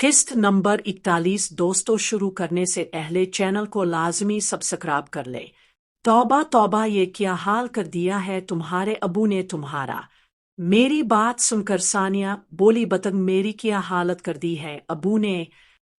किस्त नंबर 41। दोस्तों, शुरू करने से पहले चैनल को लाजमी सब्सक्राइब कर ले। तौबा तौबा, ये क्या हाल कर दिया है तुम्हारे अबू ने तुम्हारा। मेरी बात सुनकर सानिया बोली, बतंग मेरी क्या हालत कर दी है अबू ने।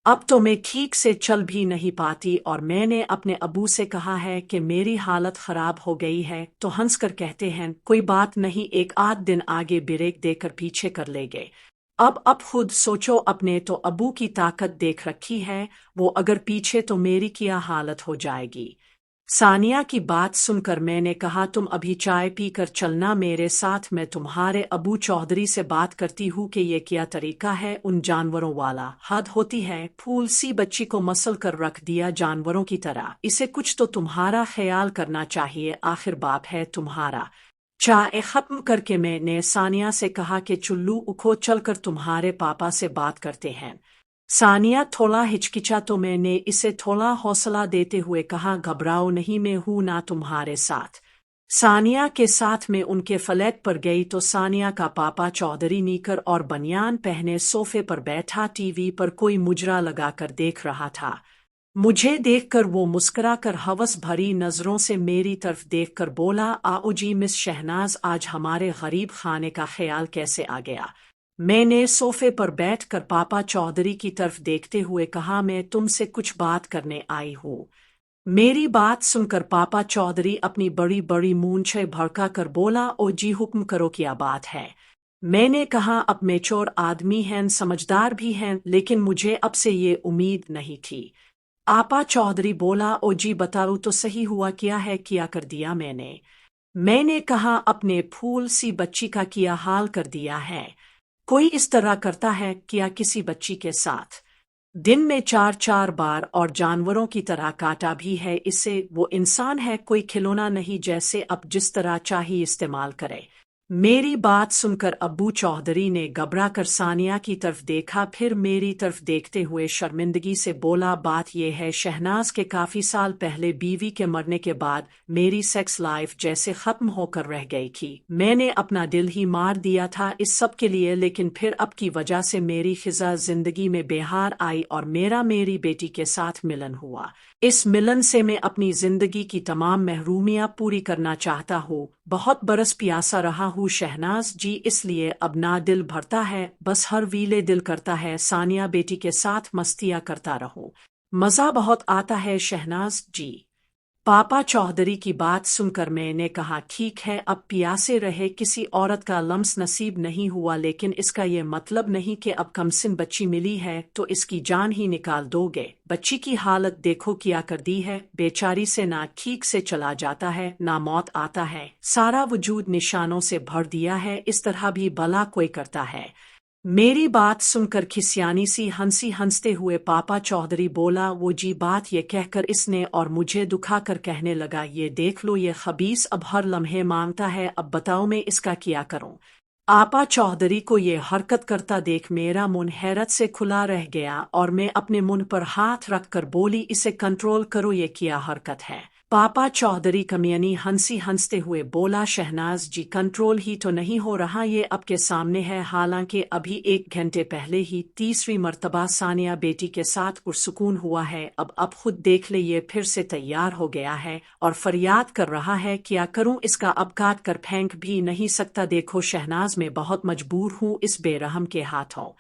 अब तो मैं ठीक से चल भी नहीं पाती और मैंने अपने अबू से कहा है कि मेरी हालत खराब हो गई है तो हंसकर कहते हैं कोई बात नहीं, एक आध दिन आगे ब्रेक देकर पीछे कर लेंगे। अब खुद सोचो, अपने तो अबू की ताकत देख रखी है, वो अगर पीछे तो मेरी क्या हालत हो जाएगी। सानिया की बात सुनकर मैंने कहा, तुम अभी चाय पी कर चलना मेरे साथ, मैं तुम्हारे अबू चौधरी से बात करती हूँ कि ये क्या तरीका है उन जानवरों वाला। हद होती है, फूल सी बच्ची को मसल कर रख दिया जानवरों की तरह। इसे कुछ तो तुम्हारा ख्याल करना चाहिए, आखिर बाप है तुम्हारा। चाय खत्म करके मैंने सानिया से कहा कि चुल्लू उठो, चलकर तुम्हारे पापा से बात करते हैं। सानिया थोड़ा हिचकिचा तो मैंने इसे थोड़ा हौसला देते हुए कहा, घबराओ नहीं, मैं हूं ना तुम्हारे साथ। सानिया के साथ में उनके फ्लैट पर गई तो सानिया का पापा चौधरी नीकर और बनियान पहने सोफे पर बैठा टीवी पर कोई मुजरा लगाकर देख रहा था। मुझे देखकर वो मुस्कुराकर हवस भरी नजरों से मेरी तरफ देखकर बोला, आओ जी मिस शहनाज, आज हमारे गरीब खाने का ख्याल कैसे आ गया। मैंने सोफे पर बैठकर पापा चौधरी की तरफ देखते हुए कहा, मैं तुमसे कुछ बात करने आई हूँ। मेरी बात सुनकर पापा चौधरी अपनी बड़ी बड़ी मूंछें भड़का कर बोला, ओ जी हुक्म करो, क्या बात है। मैंने कहा, अब मैच्योर आदमी हैं, समझदार भी हैं, लेकिन मुझे अब से ये उम्मीद नहीं थी। आपा चौधरी बोला, ओ जी बताओ तो सही, हुआ क्या है, क्या कर दिया मैंने कहा, अपने फूल सी बच्ची का क्या हाल कर दिया है। कोई इस तरह करता है क्या किसी बच्ची के साथ। दिन में 4-4 बार और जानवरों की तरह काटा भी है इसे। वो इंसान है, कोई खिलौना नहीं, जैसे अब जिस तरह चाहिए इस्तेमाल करे। मेरी बात सुनकर अब्बू चौधरी ने घबरा कर सानिया की तरफ देखा, फिर मेरी तरफ देखते हुए शर्मिंदगी से बोला, बात यह है शहनाज के काफी साल पहले बीवी के मरने के बाद मेरी सेक्स लाइफ जैसे खत्म होकर रह गई थी। मैंने अपना दिल ही मार दिया था इस सब के लिए, लेकिन फिर अब की वजह से मेरी खिजा जिंदगी में बेहार आई और मेरी बेटी के साथ मिलन हुआ। इस मिलन से मैं अपनी जिंदगी की तमाम महरूमियां पूरी करना चाहता हूँ। बहुत बरस प्यासा रहा हूँ शहनाज जी, इसलिए अब ना दिल भरता है, बस हर वीले दिल करता है सानिया बेटी के साथ मस्तियां करता रहूं। मजा बहुत आता है शहनाज जी। पापा चौधरी की बात सुनकर मैंने कहा, ठीक है, अब प्यासे रहे, किसी औरत का लम्स नसीब नहीं हुआ, लेकिन इसका ये मतलब नहीं कि अब कमसिन बच्ची मिली है तो इसकी जान ही निकाल दोगे। बच्ची की हालत देखो क्या कर दी है, बेचारी से ना ठीक से चला जाता है ना मौत आता है, सारा वजूद निशानों से भर दिया है, इस तरह भी भला कोई करता है। मेरी बात सुनकर खिसियानी सी हंसते हुए पापा चौधरी बोला, वो जी बात ये कहकर इसने और मुझे दुखाकर कहने लगा, ये देख लो, ये खबीस अब हर लम्हे मांगता है, अब बताओ मैं इसका क्या करूं। आपा चौधरी को ये हरकत करता देख मेरा मुंह हैरत से खुला रह गया और मैं अपने मुंह पर हाथ रखकर बोली, इसे कंट्रोल करो, ये क्या हरकत है। पापा चौधरी कमियानी हंसते हुए बोला, शहनाज जी कंट्रोल ही तो नहीं हो रहा, ये आपके सामने है, हालांकि अभी 1 घंटे पहले ही तीसरी मर्तबा सानिया बेटी के साथ पुरसुकून हुआ है। अब खुद देख ले, ये फिर से तैयार हो गया है और फरियाद कर रहा है, क्या करूं इसका, अब काट कर फेंक भी नहीं सकता। देखो शहनाज, मैं बहुत मजबूर हूं इस बेरहम के हाथों।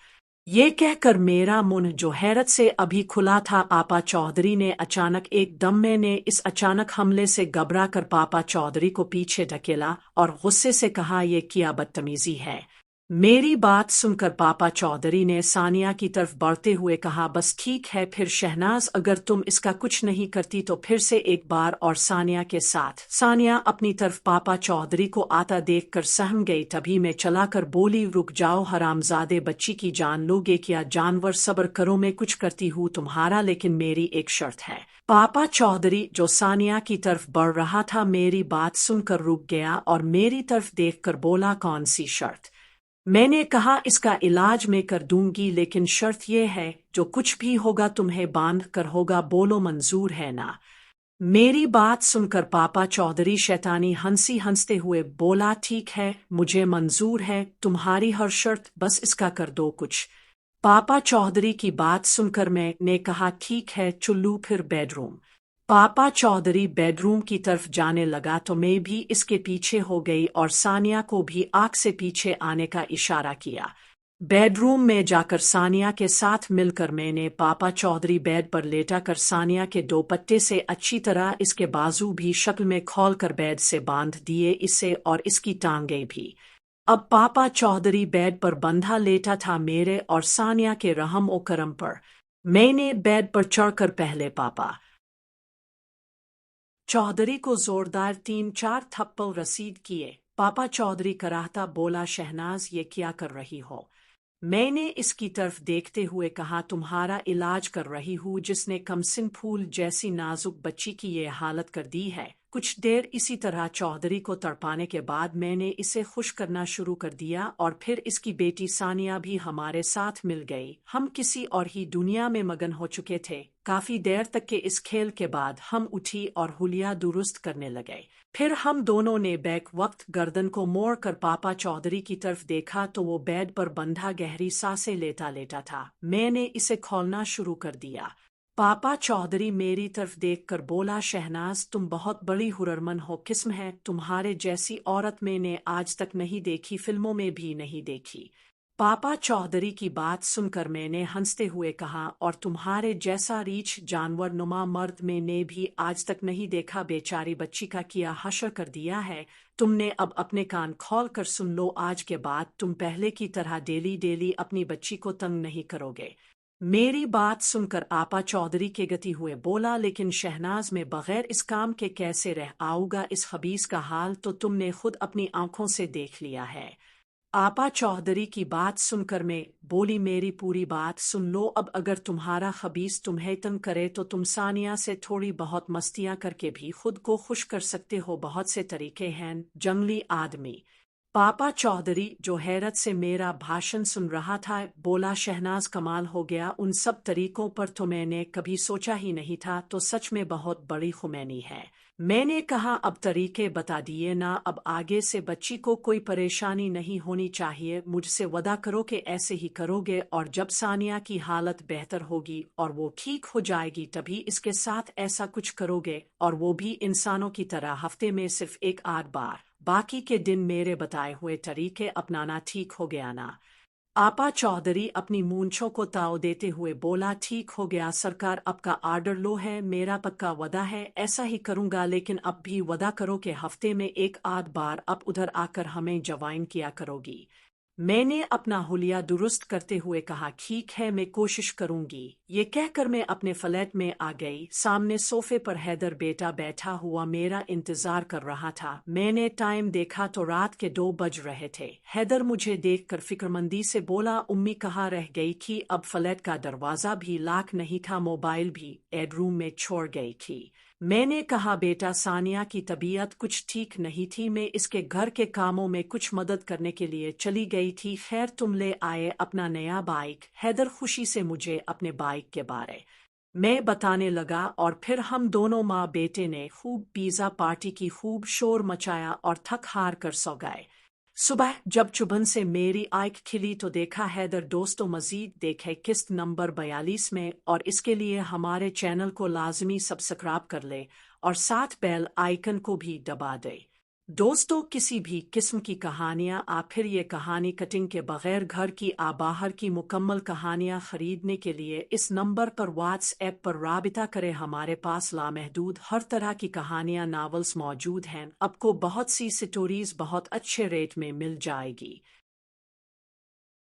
ये कहकर मेरा मुंह जो हैरत से अभी खुला था, पापा चौधरी ने अचानक एकदम, मैंने इस अचानक हमले से घबरा कर पापा चौधरी को पीछे ढकेला और गुस्से से कहा, ये क्या बदतमीजी है। मेरी बात सुनकर पापा चौधरी ने सानिया की तरफ बढ़ते हुए कहा, बस ठीक है फिर शहनाज, अगर तुम इसका कुछ नहीं करती तो फिर से एक बार और सानिया के साथ। सानिया अपनी तरफ पापा चौधरी को आता देखकर सहम गई, तभी मैं चलाकर बोली, रुक जाओ हरामजादे, बच्ची की जान लोगे क्या जानवर, सब्र करो, मैं कुछ करती हूँ तुम्हारा, लेकिन मेरी एक शर्त है। पापा चौधरी जो सानिया की तरफ बढ़ रहा था मेरी बात सुनकर रुक गया और मेरी तरफ देखकर बोला, कौन सी शर्त। मैंने कहा, इसका इलाज मैं कर दूंगी, लेकिन शर्त यह है जो कुछ भी होगा तुम्हें बांध कर होगा, बोलो मंजूर है ना। मेरी बात सुनकर पापा चौधरी शैतानी हंसते हुए बोला, ठीक है, मुझे मंजूर है तुम्हारी हर शर्त, बस इसका कर दो कुछ। पापा चौधरी की बात सुनकर मैंने कहा ठीक है चुल्लू फिर बेडरूम। पापा चौधरी बेडरूम की तरफ जाने लगा तो मैं भी इसके पीछे हो गई और सानिया को भी आंख से पीछे आने का इशारा किया। बेडरूम में जाकर सानिया के साथ मिलकर मैंने पापा चौधरी बेड पर लेटा कर सानिया के दोपट्टे से अच्छी तरह इसके बाजू भी शक्ल में खोल कर बेड से बांध दिए इसे और इसकी टांगें भी। अब पापा चौधरी बेड पर बंधा लेटा था मेरे और सानिया के रहम ओ करम पर। मैंने बेड पर चढ़कर पहले पापा चौधरी को जोरदार 3-4 थप्पड़ रसीद किए। पापा चौधरी कराहता बोला शहनाज ये क्या कर रही हो? मैंने इसकी तरफ देखते हुए कहा तुम्हारा इलाज कर रही हूँ जिसने कमसिन फूल जैसी नाजुक बच्ची की ये हालत कर दी है। कुछ देर इसी तरह चौधरी को तड़पाने के बाद मैंने इसे खुश करना शुरू कर दिया और फिर इसकी बेटी सानिया भी हमारे साथ मिल गई। हम किसी और ही दुनिया में मगन हो चुके थे। काफी देर तक के इस खेल के बाद हम उठी और हुलिया दुरुस्त करने लगे। फिर हम दोनों ने बैक वक्त गर्दन को मोड़ कर पापा चौधरी की तरफ देखा तो वो बेड पर बंधा गहरी सांसें लेटा लेटा था। मैंने इसे खोलना शुरू कर दिया। पापा चौधरी मेरी तरफ देखकर बोला शहनाज तुम बहुत बड़ी हुनरमंद हो किस्म है तुम्हारे जैसी औरत मैंने आज तक नहीं देखी फिल्मों में भी नहीं देखी। पापा चौधरी की बात सुनकर मैंने हंसते हुए कहा और तुम्हारे जैसा रीछ जानवर नुमा मर्द मैंने भी आज तक नहीं देखा बेचारी बच्ची का किया हशर कर दिया है तुमने अब अपने कान खोल कर सुन लो आज के बाद तुम पहले की तरह डेली डेली अपनी बच्ची को तंग नहीं करोगे। मेरी बात सुनकर आपा चौधरी के गति हुए बोला लेकिन शहनाज में बगैर इस काम के कैसे रह आऊंगा इस खबीस का हाल तो तुमने खुद अपनी आंखों से देख लिया है। आपा चौधरी की बात सुनकर मैं बोली मेरी पूरी बात सुन लो अब अगर तुम्हारा खबीस तुम्हें तंग करे तो तुम सानिया से थोड़ी बहुत मस्तियां करके भी खुद को खुश कर सकते हो बहुत से तरीके हैं जंगली आदमी। पापा चौधरी जो हैरत से मेरा भाषण सुन रहा था बोला शहनाज कमाल हो गया उन सब तरीकों पर तो मैंने कभी सोचा ही नहीं था तो सच में बहुत बड़ी खुमैनी है। मैंने कहा अब तरीके बता दिए ना अब आगे से बच्ची को कोई परेशानी नहीं होनी चाहिए मुझसे वादा करो कि ऐसे ही करोगे और जब सानिया की हालत बेहतर होगी और वो ठीक हो जाएगी तभी इसके साथ ऐसा कुछ करोगे और वो भी इंसानों की तरह हफ्ते में सिर्फ 1-8 बार बाकी के दिन मेरे बताए हुए तरीके अपनाना ठीक हो गया ना। आपा चौधरी अपनी मूंछों को ताव देते हुए बोला ठीक हो गया सरकार आपका आर्डर लो है मेरा पक्का वदा है ऐसा ही करूंगा लेकिन अब भी वदा करो कि हफ्ते में 1-8 बार अब उधर आकर हमें जवाइन किया करोगी। मैंने अपना हुलिया दुरुस्त करते हुए कहा ठीक है मैं कोशिश करूंगी। ये कहकर मैं अपने फ्लैट में आ गई। सामने सोफे पर हैदर बेटा बैठा हुआ मेरा इंतजार कर रहा था। मैंने टाइम देखा तो रात के 2 बज रहे थे। हैदर मुझे देखकर फिक्रमंदी से बोला उम्मी कहाँ रह गई थी अब फ्लैट का दरवाजा भी लॉक नहीं था मोबाइल भी बेडरूम में छोड़ गई थी। मैंने कहा बेटा सानिया की तबीयत कुछ ठीक नहीं थी मैं इसके घर के कामों में कुछ मदद करने के लिए चली गई थी खैर तुम ले आए अपना नया बाइक। हैदर खुशी से मुझे अपने बाइक के बारे में बताने लगा और फिर हम दोनों माँ बेटे ने खूब पिज़्ज़ा पार्टी की खूब शोर मचाया और थक हार कर सो गए। सुबह जब चुभन से मेरी आंख खिली तो देखा हैदर दोस्तों मजीद देखे किस्त नंबर 42 में और इसके लिए हमारे चैनल को लाजमी सब्सक्राइब कर ले और साथ बेल आइकन को भी दबा दे। दोस्तों किसी भी किस्म की कहानियाँ आप फिर ये कहानी कटिंग के बगैर घर की बाहर की मुकम्मल कहानियाँ खरीदने के लिए इस नंबर पर व्हाट्सएप पर राबिता करें हमारे पास लामहदूद हर तरह की कहानियाँ नावल्स मौजूद हैं आपको बहुत सी स्टोरीज बहुत अच्छे रेट में मिल जाएगी।